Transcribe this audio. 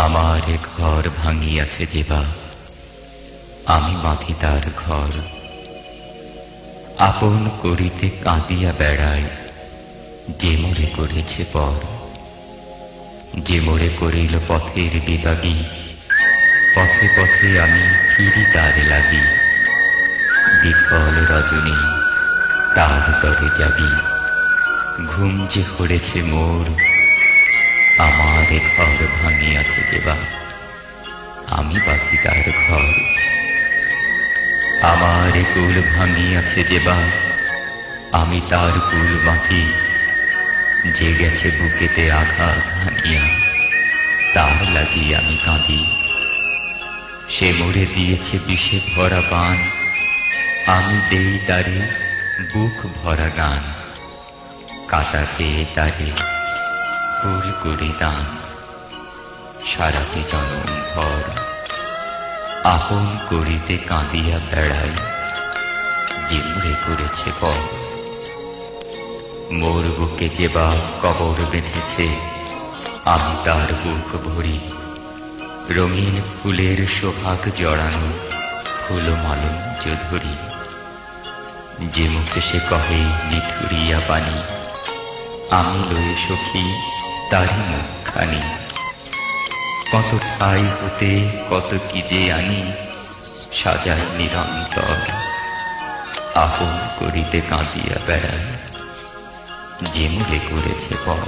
আমার ঘর ভাঙিয়াছে যেবা, আমি বাঁধি তার ঘর। আপন করিতে কাঁদিয়া বেড়াই, যে মোরে করেছে পর। যে মোরে করিল পথের বিভাগী, পথে পথে আমি ফিরি তার লাগি। বিফল রজনী তার তরে যাবি, ঘুম যে হরেছে মোর। আমার ঘর ভাঙিয়াছে যেবা, আমি বাঁধি তার ঘর। আমার কুল ভাঙিয়াছে যেবা, আমি তার কুল বাঁধি। যে গেছে বুকেতে আঘাত হানিয়া, তার লাগি আমি কাঁদি। সে মোরে দিয়েছে বিষে ভরা পান, আমি দেই তারে বুক ভরা গান। কাটা পেয়ে তারে ফুল করি দান, সারাটি জনম ভর। আপন করিতে কাঁদিয়া বেড়াই, যে মোরে করেছে পর। মোর বুকে যেবা কবর বেঁধেছে, আমি তার বুক ভরি। রঙিন ফুলের সোহাগ জড়ানো ফুল মালঞ্চ ধরি। যে মুখে সে কহে নিঠুরিয়া বাণী, আমি লয়ে সখী তারি মুখখানি। কত ঠাই হতে কত কি যে আনি, সাজাই নিরন্তর। আপন করিতে কাঁদিয়া বেড়াই, যে মোরে করেছে পর।